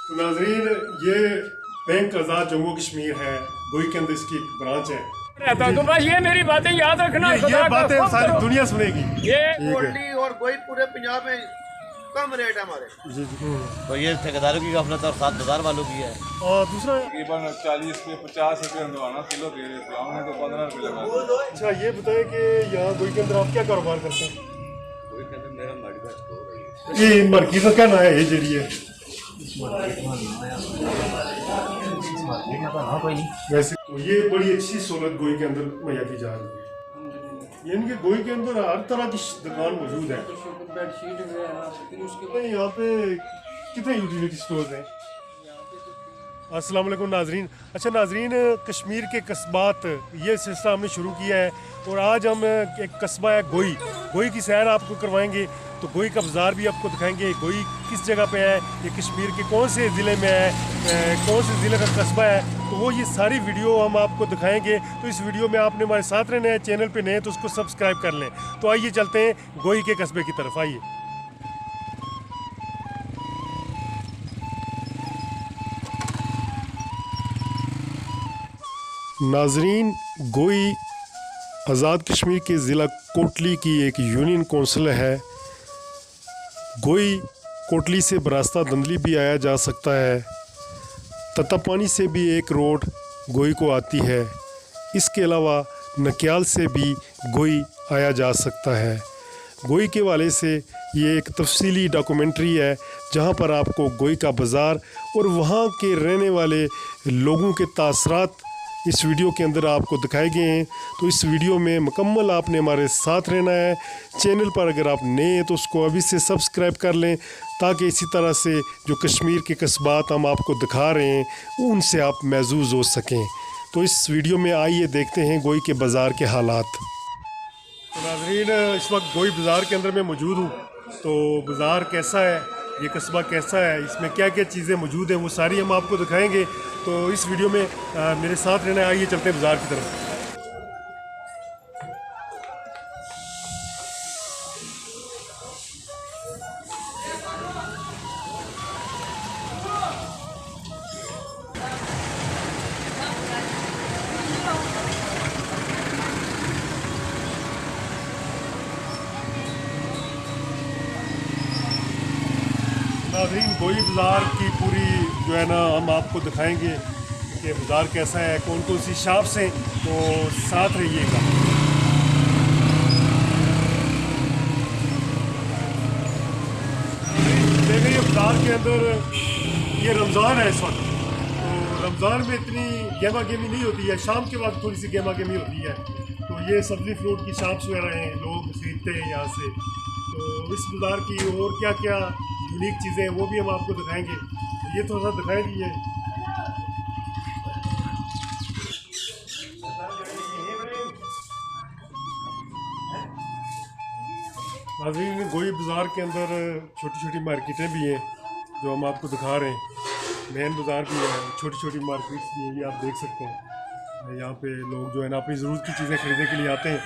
तो नाजरीन ये बैंक आज़ाद जम्मू कश्मीर है, गोई के अंदर इसकी एक ब्रांच है। रहता तो बस ये मेरी बातें याद रखना। ये बातें सारी दुनिया सुनेगी। ये पोल्ट्री और गोई पूरे पंजाब में कम रेट है हमारे। जी जी। तो ये ठेकेदारों की गफलत और 7 बाजार वालों की है। और दूसरा तकरीबन 40 से 50 रुपये अंदवाना किलो दे रहे थे, हमने तो 15 रुपये लगा। अच्छा ये बताए कि यहाँ गोई के अंदर आप क्या कारोबार करते हैं? ये मार्केट का क्या नाम है? ये जड़ी है वैसे तो ये बड़ी अच्छी सहूलत गोई के अंदर मुहैया की जा रही है। यानी कि गोई के अंदर हर तरह की दुकान मौजूद है। यहाँ पे कितने यूटिलिटी स्टोर्स हैं? अस्सलाम वालेकुम नाजरीन। अच्छा नाजरीन, कश्मीर के कस्बात ये सिलसिला हमने शुरू किया है और आज हम एक कस्बा है गोई की सैर आपको करवाएंगे। तो गोई का बाज़ार भी आपको दिखाएंगे। गोई किस जगह पे है, ये कश्मीर के कौन से ज़िले में है, कौन से ज़िले का कस्बा है, तो वो ये सारी वीडियो हम आपको दिखाएंगे। तो इस वीडियो में आपने हमारे साथ रहना है, चैनल पे नए तो उसको सब्सक्राइब कर लें। तो आइए चलते हैं गोई के कस्बे की तरफ। आइए नाजरीन, गोई आज़ाद कश्मीर के ज़िला कोटली की एक यूनियन कौंसिल है। गोई कोटली से बरास्ता दंदली भी आया जा सकता है। तत्तापानी से भी एक रोड गोई को आती है। इसके अलावा नक्याल से भी गोई आया जा सकता है। गोई के वाले से ये एक तफसीली डॉक्यूमेंट्री है जहाँ पर आपको गोई का बाज़ार और वहाँ के रहने वाले लोगों के तासरात इस वीडियो के अंदर आपको दिखाए गए हैं। तो इस वीडियो में मुकम्मल आपने हमारे साथ रहना है। चैनल पर अगर आप नए हैं तो उसको अभी से सब्सक्राइब कर लें ताकि इसी तरह से जो कश्मीर के कस्बात हम आपको दिखा रहे हैं उनसे आप महजूज़ हो सकें। तो इस वीडियो में आइए देखते हैं गोई के बाज़ार के हालात। तो नाज़रीन, इस वक्त गोई बाज़ार के अंदर मैं मौजूद हूँ। तो बाज़ार कैसा है, ये कस्बा कैसा है, इसमें क्या क्या चीज़ें मौजूद हैं, वो सारी हम आपको दिखाएंगे। तो इस वीडियो में मेरे साथ रहना है। आइए चलते हैं बाज़ार की तरफ। नाज़रीन, गोई बाज़ार की पूरी जो है ना हम आपको दिखाएंगे कि बाज़ार कैसा है, कौन कौन सी शॉप्स हैं, तो साथ रहिएगा। देखिए ये बाज़ार के अंदर ये रमज़ान है इस वक्त, तो रमज़ान में इतनी गेमा गेमी नहीं होती है, शाम के वक्त थोड़ी सी गेमा गेमी होती है। तो ये सब्ज़ी फ्रूट की शॉप्स वगैरह हैं, लोग खरीदते हैं यहाँ से। तो इस बाज़ार की और क्या क्या यूनिक चीज़ें हैं वो भी हम आपको दिखाएंगे। ये थोड़ा सा दिखाई दीजिए। नाज़रीन, गोई बाज़ार के अंदर छोटी छोटी मार्केटें भी हैं जो हम आपको दिखा रहे हैं। मेन बाज़ार भी है, छोटी छोटी मार्केट्स भी हैं, ये आप देख सकते हैं। यहाँ पे लोग जो है ना अपनी ज़रूरत की चीज़ें ख़रीदने के लिए आते हैं।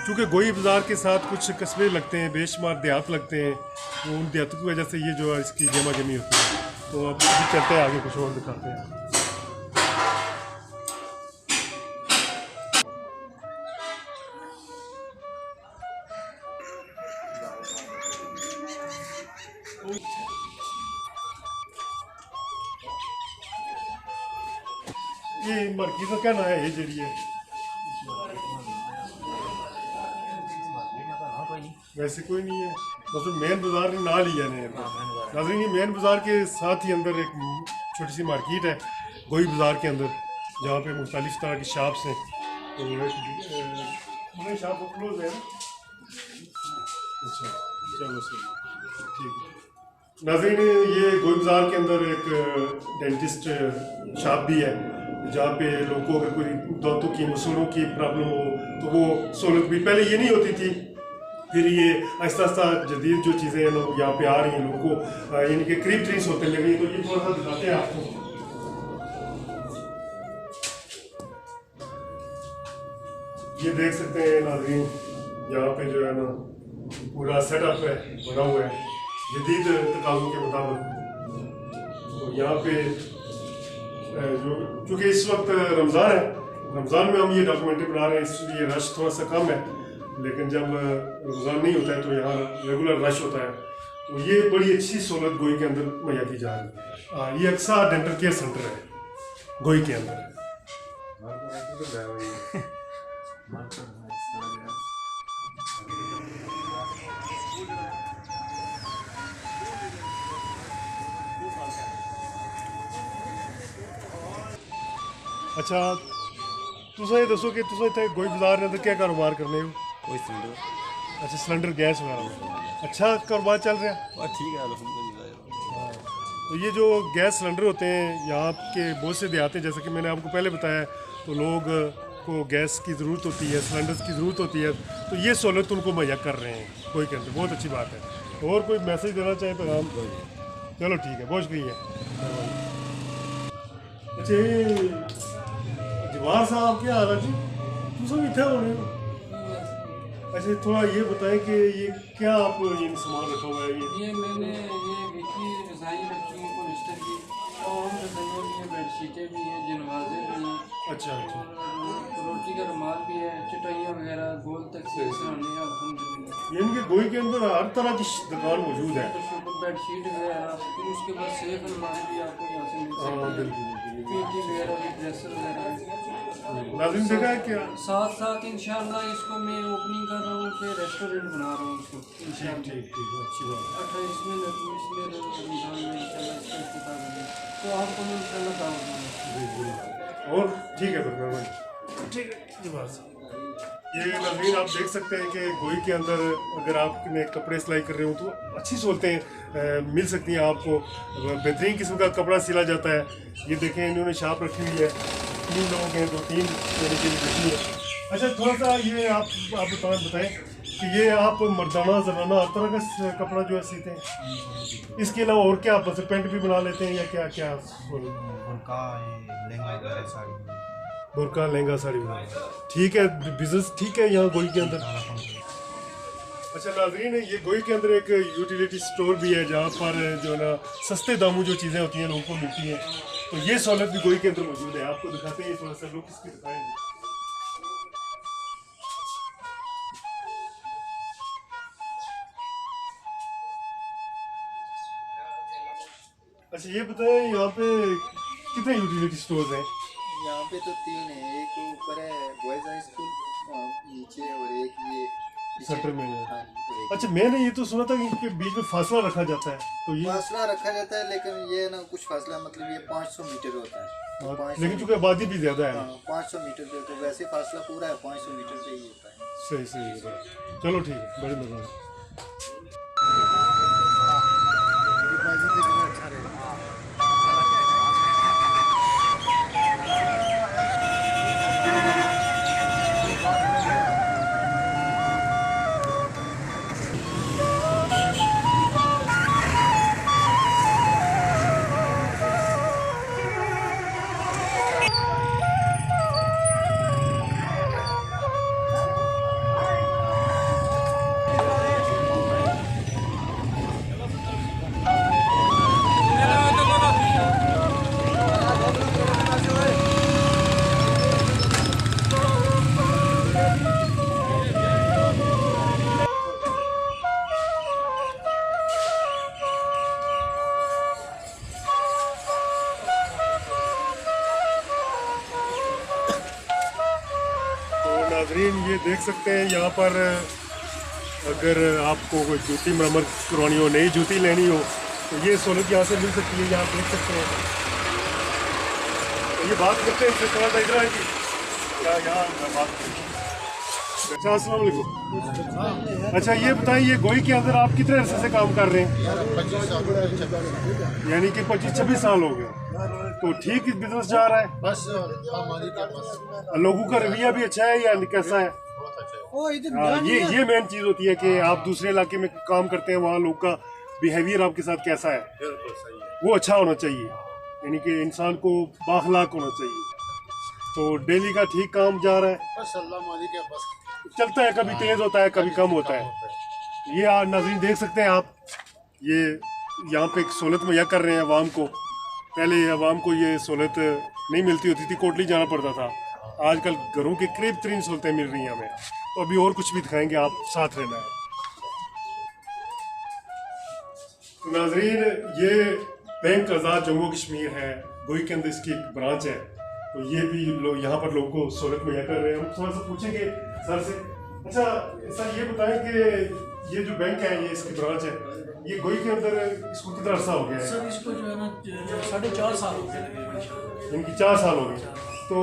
क्योंकि गोई बाज़ार के साथ कुछ कस्बे लगते हैं, बेशुमार देहात लगते हैं, तो उन देहातों की वजह से ये जो है इसकी गेमा गेमी होती है। तो अब चलते हैं आगे, कुछ और दिखाते हैं। ये मार्केट का क्या नाम है? ये जड़ी है वैसे कोई नहीं है, मतलब मेन बाज़ार ने ना लिया ने। नाज़रीन, ये मेन बाज़ार के साथ ही अंदर एक छोटी सी मार्केट है गोई बाज़ार के अंदर, जहाँ पे मुख्तलिफ़ तरह की शॉप्स हैं। तो शॉप क्लोज है ना? अच्छा चलो सर, ठीक है। नाज़रीन, ये गोई बाज़ार के अंदर एक डेंटिस्ट शॉप भी है जहाँ पे लोगों को अगर कोई दांतों की मसूड़ों की प्रॉब्लम हो तो वो सहूलत भी पहले ये नहीं होती थी। फिर ये आहिस्ता आहिस्ता जदीद जो चीज़ें हैं लोग यहाँ पे आ रही हैं, लोगों को यानी कि करीब ट्रीस होते लगे। तो ये थोड़ा सा दिखाते हैं आपको। ये देख सकते हैं नाज़रीन, यहाँ पे जो है ना पूरा सेटअप है, बना हुआ है जदीद तकाज़ों के मुताबिक। तो तो यहाँ पे जो चूँकि इस वक्त रमज़ान है, रमज़ान में हम ये डॉक्यूमेंट्री बना रहे हैं, इसलिए रश थोड़ा सा कम है, लेकिन जब रमज़ान नहीं होता है तो यहाँ रेगुलर रश होता है। तो ये बड़ी अच्छी सहूलत गोई के अंदर मुहैया की जा रही है। ये अक्सा डेंटल केयर सेंटर है गोई के अंदर। अच्छा तुसा ये दसो कि तुसा इत्थे गोई बाजार के अंदर क्या कारोबार करने हो? कोई सिलेंडर अच्छा सिलेंडर गैस वगैरह अच्छा कारोबार चल रहा है? बस ठीक है अल्हम्दुलिल्लाह। तो ये जो गैस सिलेंडर होते हैं यहाँ के बहुत से देहात हैं, जैसा कि मैंने आपको पहले बताया, तो लोग को गैस की ज़रूरत होती है, सिलेंडर्स की ज़रूरत होती है, तो ये सहूलत उनको मुहैया कर रहे हैं कोई के अंदर। बहुत अच्छी बात है। और कोई मैसेज देना चाहे पैगाम? चलो ठीक है, बहुत शुक्रिया। अच्छा ये जवाहर साहब क्या हाल है जी? तुम इतना होने हो? अच्छा थोड़ा ये बताएं कि ये क्या आप ये सामान रखा हुआ है? ये मैंने ये विकी रज़ाई रखी है पोलिस्टर की, और रज़ाइयों की बेडशीटें भी हैं, जनवाजे भी हैं, अच्छा अच्छा रोटी का रुमाल भी है, चटाइयाँ वगैरह गोल तक से सराहने हैं अल्हम्दुलिल्लाह। यानी कि गोई के अंदर हर तरह की दुकान मौजूद है। बेडशीट वगैरह, फिर उसके बाद सेफ अलमारी भी आपको यहाँ से मिल सकती है, पेटी वगैरह भी, ड्रेसर वगैरह। नाज़रीन देखा है क्या? साथ साथ इंशाल्लाह इसको मैं ओपनिंग कर रहा हूँ कि रेस्टोरेंट बना रहा हूँ इसको इंशाल्लाह। ठीक ठीक अच्छी बात। 28वें रमज़ान में इंशाल्लाह इसका इफ्तिताह करेंगे, तो आपको मैं इंशाल्लाह दावत दूँगा। और ठीक है फिर मेहरबानी। ठीक है जी बात। ये नाज़रीन आप देख सकते हैं कि गोई के अंदर अगर आपने कपड़े सिलाई कर रहे हो तो अच्छी सहूलतें मिल सकती हैं आपको। बेहतरीन किस्म का कपड़ा सिला जाता है। ये देखें इन्होंने शाप रखी हुई है, 3 लोग हैं, 2-3 लेने के लिए बैठी है। अच्छा थोड़ा सा ये आप बताएं कि ये आप मर्दाना जनाना हर तरह का कपड़ा जो है सीते हैं, इसके अलावा और क्या आप मतलब पेंट भी बना लेते हैं या क्या क्या? बुरका लहंगा साड़ी बना। ठीक है, बिजनेस ठीक है यहाँ गोई के अंदर। अच्छा नाज़रीन ये गोई के अंदर एक यूटिलिटी स्टोर भी है जहाँ पर जो है ना सस्ते दामों जो चीज़ें होती हैं लोगों को मिलती हैं, तो ये सहूलत भी गोई के अंदर मौजूद है। आपको दिखाते हैं थोड़ा सा, लोग किसकी दिखाएंगे। अच्छा ये बताएं यहाँ पे कितने यूटिलिटी स्टोर्स हैं? यहाँ पे तो 3 है, एक ऊपर है बॉयज हाई स्कूल नीचे, और एक ये सेंटर में है। हाँ, और एक अच्छा मैंने ये तो सुना था कि इनके बीच में फासला रखा जाता है, तो ये फासला रखा जाता है, लेकिन ये ना कुछ फासला मतलब ये 500 मीटर होता है। तो 500 लेकिन चूंकि आबादी भी ज्यादा है। हाँ 500 मीटर पे, तो वैसे फासला पूरा है 500 मीटर पे ही होता है। सही सही। चलो ठीक है, बड़ी मेहरबानी। नाजरीन ये देख सकते हैं यहाँ पर अगर आपको कोई जूती मरम्मत करवानी हो, नई जूती लेनी हो, तो ये सहूलत यहाँ से मिल सकती है। यहाँ देख सकते हैं। तो ये बात करते हैं थोड़ा सा इधर आएगी क्या यहाँ बात करें। अच्छा अस्सलाम वालेकुम। अच्छा ये बताइए ये गोई के अंदर आप कितने अरसे से काम कर रहे हैं? यानी कि 25-26 साल हो गए। तो ठीक बिजनेस जा रहा है? बस लोगों का रवैया भी अच्छा है या कैसा है? हाँ, ये मेन चीज़ होती है कि आप दूसरे इलाके में काम करते हैं, वहाँ लोगों का बिहेवियर आपके साथ कैसा है, वो अच्छा होना चाहिए। यानी कि इंसान को बाखलाक होना चाहिए। तो डेली का ठीक काम जा रहा है? बस अल्लाह मालिक है, बस चलता है, कभी तेज होता है कभी कम होता है। ये नाज़रीन देख सकते हैं आप, ये यहाँ पे एक सहूलत मुहैया कर रहे हैं आवाम को पहले आवाम को ये सहूलत नहीं मिलती होती थी, कोटली जाना पड़ता था। आजकल घरों के करीब तरीन सहूलतें मिल रही हैं हमें। तो अभी और कुछ भी दिखाएंगे, आप साथ रहना है। तो नाजरीन, ये बैंक आज़ाद जम्मू कश्मीर है, गोई के अंदर इसकी एक ब्रांच है। तो ये भी लोग यहाँ पर लोगों को सहूलत मुहैया कर रहे हैं। हम थोड़ा सा पूछेंगे सर से। अच्छा सर, ये बताएं कि ये जो बैंक है, ये इसकी ब्रांच है, ये गोई के अंदर इसको कितना अर्सा हो गया है? सर इसको जो है ना 4.5 साल हो गए। इनकी 4 साल हो गए। तो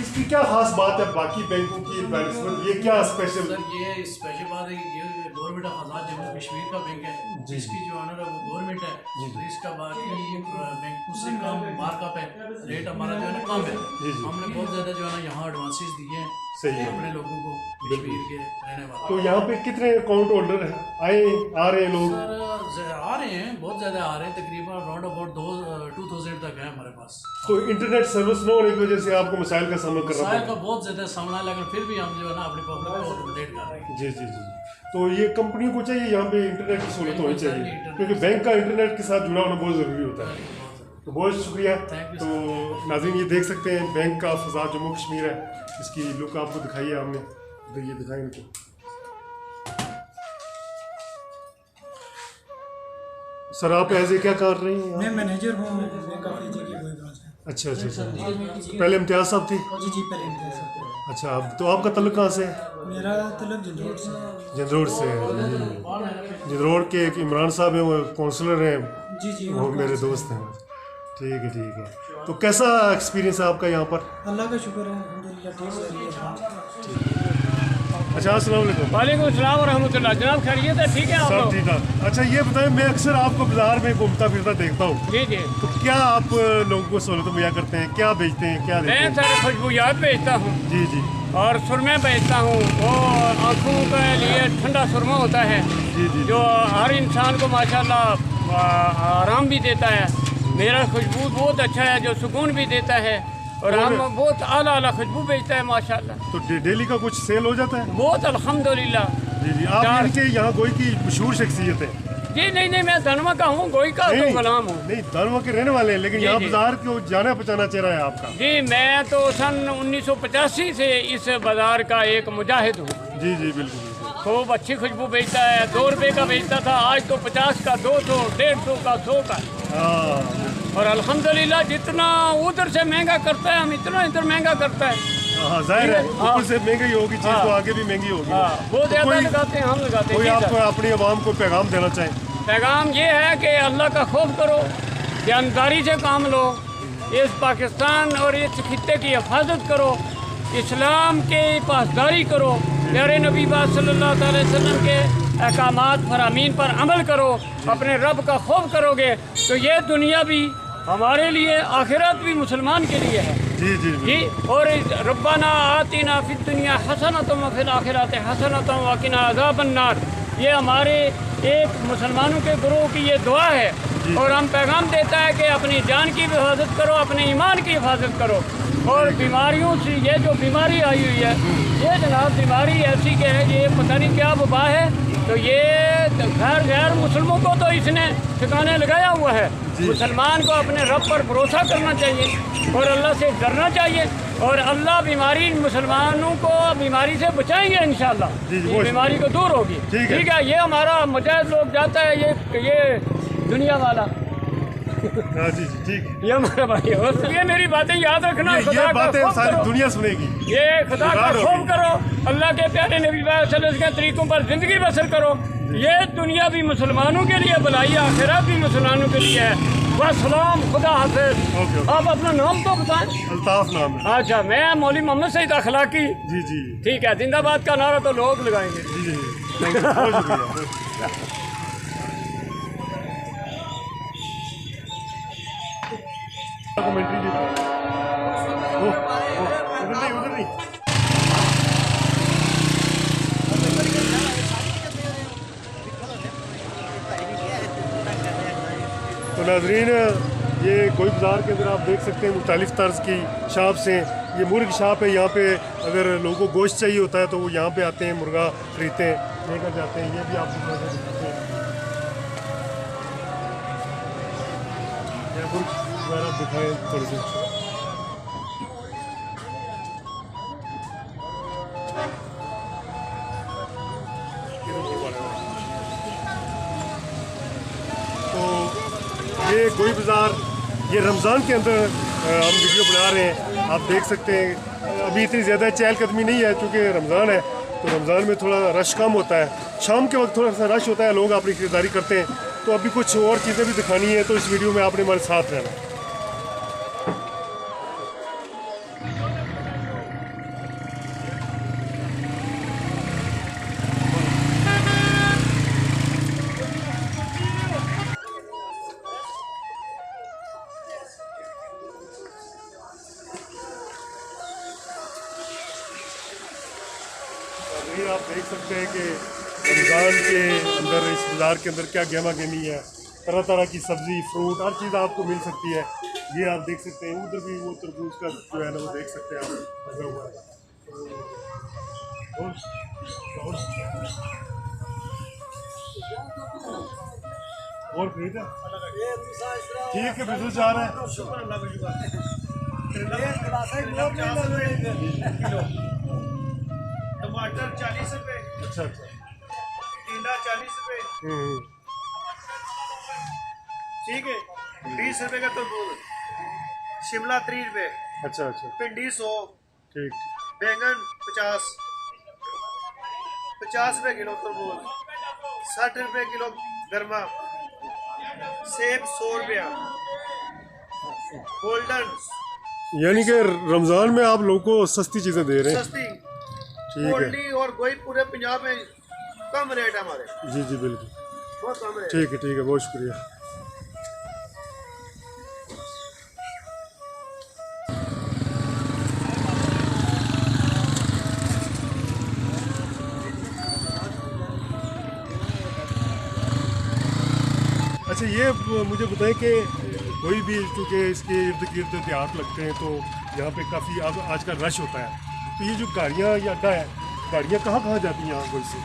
इसकी क्या खास बात है बाकी बैंकों की बनस्बत? ये क्या स्पेशल? सर ये स्पेशल बात है कि ये गवर्नमेंट ऑफ आज़ाद जम्मू कश्मीर का बैंक है, जिसकी जो ऑनर है वो गवर्नमेंट है। तो इसका बाकी बैंकों से कम मार्कअप है, रेट हमारा जो है ना कम है। हमने बहुत ज़्यादा जो है ना यहाँ एडवांसेस दिए हैं सही है अपने लोगों को, कश्मीर के रहने वाले। तो यहाँ पे कितने अकाउंट होल्डर आए आ रहे हैं लोग? सर आ रहे हैं, बहुत ज़्यादा आ रहे हैं, तकरीबन अराउंड अबाउट 2000 तक है हमारे पास। तो इंटरनेट सर्विस न होने की वजह से आपको मसाइल का सामना करना मसाइल पड़ा? का बहुत ज़्यादा सामना है, लेकिन फिर भी हम जो है ना अपनी पब्लिक को अपडेट कर रहे हैं। जी जी जी। तो ये कंपनियों को चाहिए यहाँ पे इंटरनेट की सहूलत होनी चाहिए, क्योंकि बैंक का इंटरनेट के साथ जुड़ा होना बहुत ज़रूरी होता है। तो बहुत शुक्रिया। तो नाज़रीन, ये देख सकते हैं बैंक ऑफ आज़ाद जम्मू कश्मीर है, इसकी लुक आपको दिखाई है हमने, तो ये दिखाएं इनको। सर आप ऐसे क्या कर रही हैं? मैं मैनेजर हूँ बैंक ऑफ एजी की गोई ब्रांच में। अच्छा अच्छा अच्छा। पहले इम्तियाज़ साहब थी? जी पहले इम्तियाज़ साहब थे। अच्छा, अब तो आपका तल्लुक कहाँ से है? मेरा तलब जंजोड़ से है। जंजरोड़ से है। जंजरोड़ के एक इमरान साहब हैं, वो काउंसलर हैं। जी वो मेरे दोस्त हैं। ठीक है ठीक है। तो कैसा एक्सपीरियंस है आपका यहाँ पर? अल्लाह का शुक्र है, अल्हम्दुलिल्लाह ठीक से रही है। अच्छा, अस्सलाम वालेकुम। वालेकुम अस्सलाम व रहमतुल्लाह। जनाब खैरियत है? ठीक है आप सब लोग? ठीक ठाक। अच्छा ये बताएं, मैं अक्सर आपको बाजार में घूमता फिरता देखता हूँ, जी जी। तो क्या आप लोगों को सहूलत मुहैया करते हैं? क्या बेचते हैं, क्या देते मैं हैं? सर खुशबूयात बेचता हूँ जी जी और सुरमे बेचता हूँ। वो आँखों के लिए ठंडा सुरमा होता है जी जी। जो हर इंसान को माशाल्लाह आराम भी देता है। मेरा खुशबू बहुत अच्छा है जो सुकून भी देता है, और हम बहुत आला आला खुशबू बेचता है माशाल्लाह। तो डेली का कुछ सेल हो जाता है? बहुत अल्हम्दुलिल्लाह। जी जी। आप इनके यहाँ गोई की मशहूर शख्सियत है? जी नहीं, मैं धनवा का हूँ, गोई का तो गुलाम हूँ। नहीं, धनवा के रहने वाले हैं, लेकिन जी, यहाँ जी। बाजार को जाना पहचाना चेहरा है आपका। जी मैं तो सन 1985 से इस बाजार का एक मुजाहिद हूँ। जी जी बिल्कुल। खूब अच्छी खुशबू बेचता है। 2 रुपये का बेचता था, आज तो 50 का, 200, 150 का, 100 का। हाँ और अल्हम्दुलिल्लाह जितना उधर से महंगा करता है, हम इतना इधर महंगा करता है। हाँ, जाहिर है हाँ। ऊपर से महंगी होगी चीज़, तो आगे भी महंगी होगी। वो तो ज़्यादा कोई लगाते हैं, हम लगाते कोई हैं। आपको अपनी आवाम को पैगाम देना चाहें? पैगाम ये है कि अल्लाह का खौफ करो, ईमानदारी से काम लो, इस पाकिस्तान और इस खित्ते की हिफाजत करो, इस्लाम के पासदारी करो, प्यारे नबी पाक सल्लल्लाहु अलैहि वसल्लम के अहकामात फरामीन पर अमल करो, अपने रब का खौफ करोगे तो ये दुनिया भी हमारे लिए, आखिरत भी मुसलमान के लिए है। जी जी जी। और रब्बाना आतिना फिद दुनिया हसनतम व फिल आखिरत हसनतम व क़िना अज़ाबन नार, ये हमारे एक मुसलमानों के गुरुओं की ये दुआ है। और हम पैगाम देता है कि अपनी जान की भी हिफाजत करो, अपने ईमान की हिफाजत करो, और बीमारियों से, ये जो बीमारी आई हुई है, ये जनाब बीमारी ऐसी कि है, ये पता नहीं क्या वबा है, तो ये गैर मुसलमानों को तो इसने ठिकाने लगाया हुआ है। मुसलमान को अपने रब पर भरोसा करना चाहिए और अल्लाह से डरना चाहिए, और अल्लाह बीमारी, मुसलमानों को बीमारी से बचाएंगे इंशाअल्लाह। ये बीमारी को दूर होगी। ठीक है। ये हमारा मुजाहिद लोग जाता है, ये दुनिया वाला। हाँ जी जी ठीक है। ये हमारा भाई है, बस ये मेरी बातें याद रखना। ये बातें सारी दुनिया सुनेगी। ये खुदा का खौफ करो, अल्लाह के प्यारे नबी सल्लल्लाहु अलैहि वसल्लम के तरीकों पर जिंदगी बसर करो। ये दुनिया भी मुसलमानों के लिए भलाई, आखिरत भी मुसलमानों के लिए है। वस्सलाम, खुदा हाफिज़। आप अपना नाम तो बताएं। अल्ताफ नाम है। अच्छा, मैं मौलवी मोहम्मद सईद अखलाकी। जी जी ठीक है। जिंदाबाद का नारा तो लोग लगाएंगे। जी जी थैंक यू, बहुत शुक्रिया। कमेंट्री भी उधर नहीं। तो नाजरीन, ये गोई बाज़ार के अंदर आप देख सकते हैं मुख्तलिफ़ तर्ज की शॉप्स हैं। ये मुर्ग शॉप है, यहाँ पे अगर लोगों को गोश्त चाहिए होता है तो वो यहाँ पे आते हैं, मुर्गा खरीदते हैं, लेकर जाते हैं। ये भी आपको दिखाते हैं। वगैरह दिखाएं थोड़ी सी। तो ये गोई बाज़ार, ये रमज़ान के अंदर हम वीडियो बना रहे हैं, आप देख सकते हैं। अभी इतनी ज़्यादा चहलकदमी नहीं है क्योंकि रमज़ान है, तो रमज़ान में थोड़ा रश कम होता है। शाम के वक्त थोड़ा सा रश होता है, लोग अपनी खरीदारी करते हैं। तो अभी कुछ और चीज़ें भी दिखानी है, तो इस वीडियो में आपने हमारे साथ रहना। और आप देख सकते हैं कि रमज़ान के अंदर इस बाज़ार के अंदर क्या गहमा गहमी है। तरह तरह की सब्ज़ी, फ्रूट, हर चीज़ आपको मिल सकती है। ये आप देख सकते हैं, उधर भी वो तरबूज का जो है ना वो देख सकते हैं आप लगा हुआ है। और खरीदा ठीक है, बिल्कुल जा रहा है। टमाटर 40 रुपए, अच्छा अच्छा। टिंडा 40 रुपए, ठीक है। 20 रुपए का तरबूज, शिमला 30 रुपए, अच्छा अच्छा, भिंडी 100, ठीक। बैंगन 50 रुपए किलो तरबूज, 60 रुपए किलो गर्मा, सेब 100 रुपया, गोल्डन यानी कि रमज़ान में आप लोगों को सस्ती चीज़ें दे रहे हैं। सस्ती, ठीक है कोल्डी और गोई पूरे पंजाब में कम रेट है हमारे, जी जी बिल्कुल बहुत कम रेट। ठीक है, बहुत शुक्रिया। अच्छा, ये मुझे बताएं कि कोई भी, क्योंकि इसके इर्द गिर्द देहात लगते हैं तो यहाँ पे काफ़ी आजकल रश होता है, तो ये जो गाड़ियाँ या अड्डा है, गाड़ियाँ कहाँ जाती हैं यहाँ कोई से?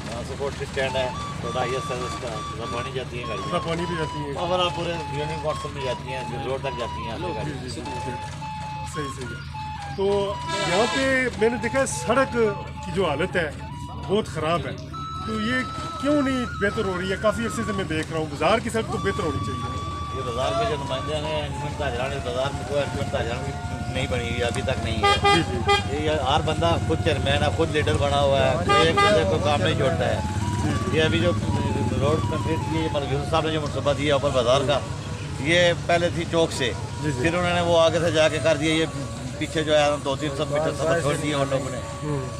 यहाँ से कोर्ट स्टैंड है, थोड़ा ये सर्विस का पानी जाती है गाड़ी, पानी भी जाती है, और पूरे यूनियन काउंसिल में जाती हैं, रोड तक जाती हैं गाड़ी। सही है। तो यहाँ पे मैंने देखा है सड़क की जो हालत है बहुत ख़राब है, तो ये क्यों नहीं बेहतर हो रही है? काफ़ी अर्से से मैं देख रहा हूँ, बाज़ार की सड़क तो बेहतर होनी चाहिए। ये बाज़ार के जो नुमाइंदे हैं, बाज़ार में कोई नहीं बनी हुई अभी तक नहीं है। ये हर बंदा खुद चेयरमैन है, खुद लीडर बना हुआ है, कोई एक दूसरे को काम नहीं छोड़ता है। ये अभी जो रोड कंप्लीट की मतलब साहब ने जो मनसूबा दिया ऊपर बाज़ार का, ये पहले थी चौक से, फिर उन्होंने वो आगे से जाके कर दिया, ये पीछे जो है 200-300 मीटर सफर छोड़ दिए उन लोगों ने।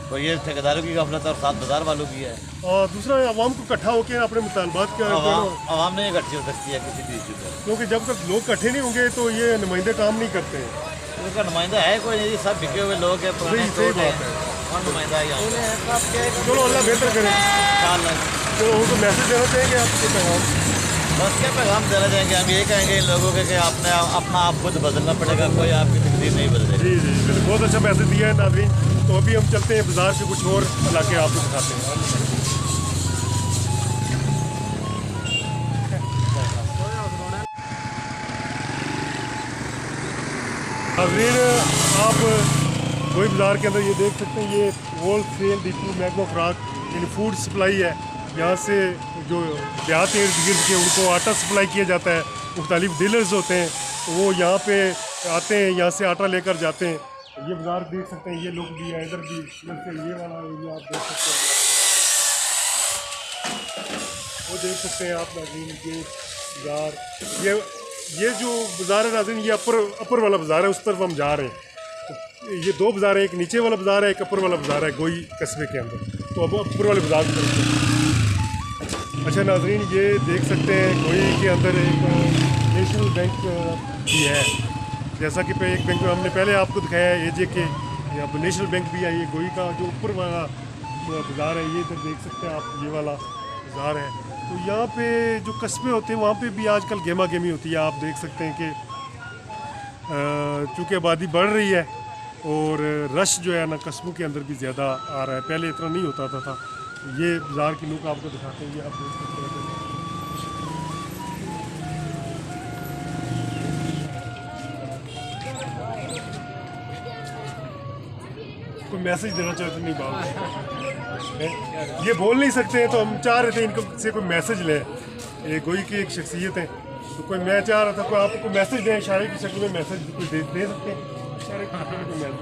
तो ये ठेकेदारों की गफलत और साथ बाजार वालों की है। और दूसरा, आवाम को इकट्ठा होकर अपने मुतालबात क्या, आवाम नहीं इकट्ठी हो सकती है किसी भी इशू पर, क्योंकि जब तक लोग इकट्ठे नहीं होंगे तो ये नुमाइंदे काम नहीं करते हैं। उनका नुमाइंदा है कोई नहीं, सब बिके हुए लोग हैं, पुराने सही बात है। कौन नुमाइंदा है यहाँ? चलो अल्लाह बेहतर करे। चलो उनको मैसेज देना चाहेंगे आपके पैगाम? बस क्या पैगाम देना चाहेंगे, हम ये कहेंगे इन लोगों के कि आपने अपना आप खुद बदलना पड़ेगा, कोई आपकी तकदीर नहीं बदलेगी। जी जी बिल्कुल, बहुत अच्छा मैसेज दिया है नाज़रीन। तो अभी हम चलते हैं बाज़ार के कुछ और इलाके आपको दिखाते हैं। नाज़रीन, आप कोई बाज़ार के अंदर ये देख सकते हैं, ये होल सेल डिपो मैगमा फ्राक यानी फूड सप्लाई है। यहाँ से जो देहात इर्द गिर्द के उनको आटा सप्लाई किया जाता है, मुख्तलिफ डीलर्स होते हैं, तो वो यहाँ पे आते हैं, यहाँ से आटा लेकर जाते हैं। ये बाज़ार देख सकते हैं, ये लोग भी हैं, इधर भी इधर से ये वाला एरिया आप देख सकते हैं, वो देख सकते हैं आप नाज़रीन। ये बाज़ार, ये जो बाज़ार है नाज़रीन, ये अपर वाला बाज़ार है, उस तरफ हम जा रहे हैं। ये दो बाज़ार है, एक नीचे वाला बाज़ार है, एक अपर वाला बाज़ार है गोई कस्बे के अंदर। तो अब अपर वाले बाज़ार की तरफ चलते हैं। अच्छा नाज़रीन, ये देख सकते हैं गोई के अंदर एक नेशनल बैंक भी है, जैसा कि एक बैंक में हमने पहले आपको दिखाया है AJK, यहाँ पर नेशनल बैंक भी है। ये गोई का जो ऊपर वाला बाज़ार है, ये इधर देख सकते हैं आप, ये वाला बाज़ार है। तो यहाँ पे जो कस्बे होते हैं वहाँ पे भी आजकल गेमा गेमी होती है। आप देख सकते हैं कि चूँकि आबादी बढ़ रही है और रश जो है ना कस्बों के अंदर भी ज़्यादा आ रहा है, पहले इतना नहीं होता था। ये बाज़ार की लुक आपको दिखाते हैं, ये आप देख सकते हैं। कोई मैसेज देना चाहते तो नहीं बात ये बोल नहीं सकते हैं, तो हम चाह रहे थे इनको से कोई मैसेज लें। ये गोई की एक शख्सियत है, तो कोई मैं चाह रहा था कोई आपको मैसेज दें, इशारे की शक्ल में मैसेज कोई दे सकते हैं, इशारे की शक्ल में कोई मैसेज।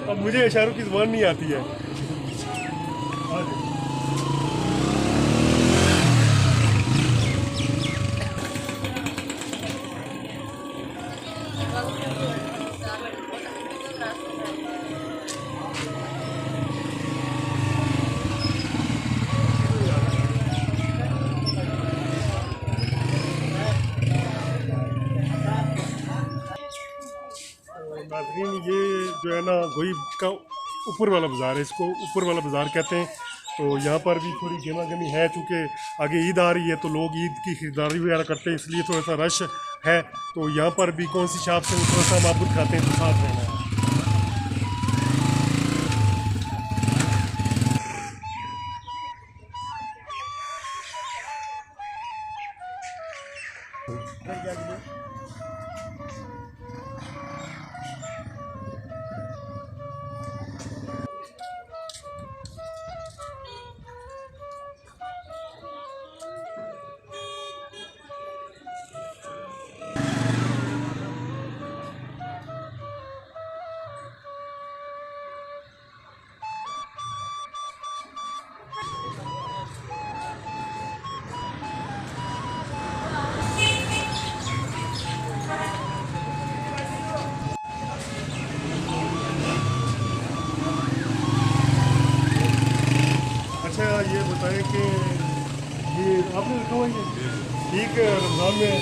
अब मुझे इशारों की ज़ुबान नहीं आती है। नाज़रीन, ये जो है ना गोई का ऊपर वाला बाज़ार है, इसको ऊपर वाला बाज़ार कहते हैं। तो यहाँ पर भी थोड़ी गेमा गमी है, चूँकि आगे ईद आ रही है तो लोग ईद की खरीदारी वगैरह करते हैं, इसलिए थोड़ा सा रश है। तो यहाँ पर भी कौन सी शॉप से थोड़ा सा हम आपको दिखाते हैं, तो साथ रहना है। अच्छा ये बताएं कि ये आपने रखा हुआ है ठीक रमज़ान में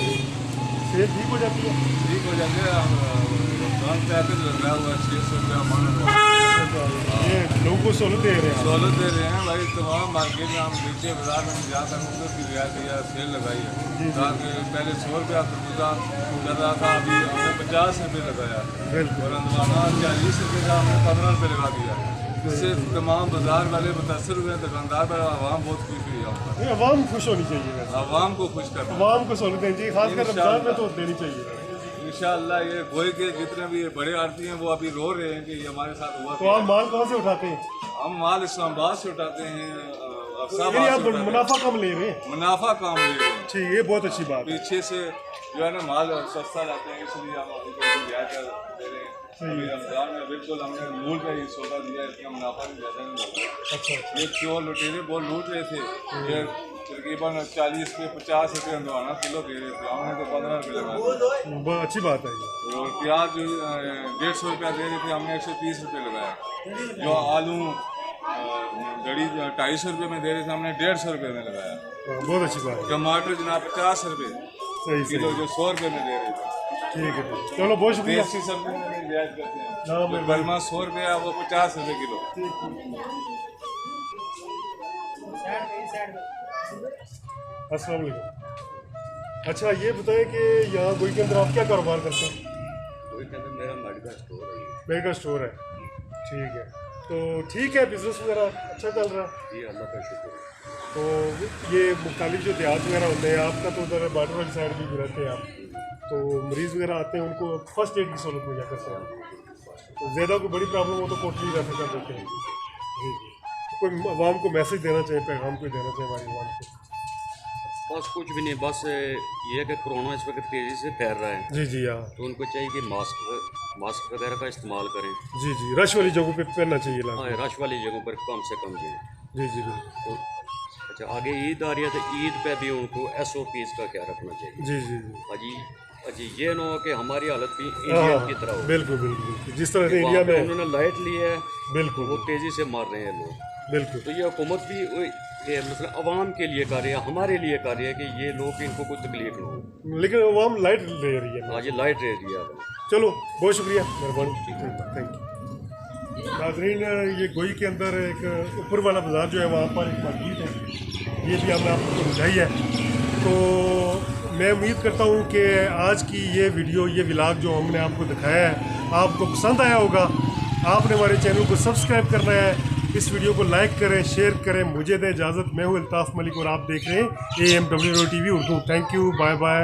सेल ठीक हो जाती है? ठीक हो जाते हैं। रमज़ान पे आकर लगा हुआ 600 रुपया मान ये लोगों को सहूलत दे रहे हैं, सहूलत दे रहे हैं भाई। तमाम मार्केट में हम नीचे बाजार में जहाँ तक उनको की रियायत या सेल लगाई है, ताकि पहले 100 रुपया खरबूजा चल रहा था, अभी हमने 50 रुपये लगाया और अंदवाना 40 रुपये का हमने 15 रुपये लगा दिया। इससे तमाम बाजार वाले मुतासर हुए, दुकानदार पर आवाम बहुत खुश हुई है। आवाम खुश होनी चाहिए, आवाम को खुश करना, आवाम को सहूलत देनी चाहिए, खासकर रमज़ान में तो देनी चाहिए। इंशाअल्लाह ये गोई के जितने भी बड़े आड़ती हैं वो अभी रो रहे हैं कि ये हमारे साथ हुआ। तो आप माल कहाँ से उठाते हैं? हम माल इस्लामाबाद से उठाते हैं, यानी आप मुनाफा कम ले रहे हैं? मुनाफा कम ले रहे हैं। ठीक, ये बहुत अच्छी बात है। पीछे से जो है ना माल सस्ता लाते हैं, इसलिए हम अभी रियायत दे रहे हैं। अभी रमज़ान में बिल्कुल हमने मूल का ही सौदा दिया, इसका मुनाफा भी ज़्यादा नहीं लगा। अच्छा, ये चोर लुटेरे बहुत लूट रहे थे, ये तकरीबन 40 पे 50 रुपये अंदवाना किलो दे रहे थे, हमने तो 15 रुपये लगा दिए। बहुत अच्छी बात है ये। और प्याज जो 150 रुपया दे रहे थे, हमने 130 रुपये लगाया। जो आलू गड़ी 250 रुपये में दे रहे थे, हमने 150 रुपये में लगाया। बहुत अच्छी बात है। टमाटर जनाब 50 रुपये किलो, जो 100 रुपये में दे रहे थे। ठीक है, चलो बहुत शुक्रिया। देसी सब्जी में भी रियायत करते हैं, जो बर्मा 100 रुपये है वो 50 रुपये किलो। अस्सलाम वालेकुम। अच्छा ये बताएं कि यहाँ गोई के अंदर आप क्या कारोबार करते हैं? गोई के अंदर मेरा मेडिकल स्टोर है। मेडिकल स्टोर है, ठीक है। तो ठीक है, बिजनेस वगैरह अच्छा चल रहा है? जी अल्लाह का शुक्र। तो ये मुख्तलिफ जो देहात वगैरह होते हैं, आपका तो उधर बॉर्डर वाली साइड भी रहते हैं आप, तो मरीज़ वगैरह आते हैं उनको फर्स्ट एड की सहूलत मुहैया करते हैं। तो ज़्यादा कोई बड़ी प्रॉब्लम हो तो कोटली रेफर कर देते हैं। जी जी, कोई आवाम को मैसेज देना चाहिए, पैगाम कोई देना चाहिए हमारी आवाम को? बस कुछ भी नहीं, बस ये है कि कोरोना इस वक्त तेज़ी से फैल रहा है। जी जी हाँ, तो उनको चाहिए कि मास्क वगैरह का इस्तेमाल करें। जी जी, रश वाली जगहों पे पहनना चाहिए हाँ, रश वाली जगहों पर कम से कम जाए। जी जी बिल्कुल। तो अच्छा, आगे ईद आ रही है तो ईद पे भी उनको SOPs का क्या रखना चाहिए। जी जी जी, अजी ये ना हो कि हमारी हालत भी इंडिया की तरह हो। बिल्कुल बिल्कुल, जिस तरह से इंडिया में उन्होंने लाइट ली है, बिल्कुल वो तेज़ी से मार रहे हैं लोग। बिल्कुल, तो ये हुकूमत भी ये मतलब आवाम के लिए कर रही है, हमारे लिए कर रही है कि ये लोग इनको कोई तकलीफ ना हो, लेकिन आवाम लाइट ले रही है। आज ये लाइट रह रही है। चलो बहुत शुक्रिया, मेहरबानी, थैंक यू। नाज़रीन, ये गोई के अंदर एक ऊपर वाला बाज़ार जो है वहाँ पर एक मार्केट है, ये भी हमने आपको समझाई है। तो मैं उम्मीद करता हूँ कि आज की ये वीडियो, ये व्लॉग जो हमने आपको दिखाया है, आपको पसंद आया होगा। आपने हमारे चैनल को सब्सक्राइब करना है, इस वीडियो को लाइक करें, शेयर करें। मुझे दें इजाज़त, मैं हूँ अल्ताफ़ मलिक और आप देख रहे हैं AMWO TV Urdu. Thank you, bye bye.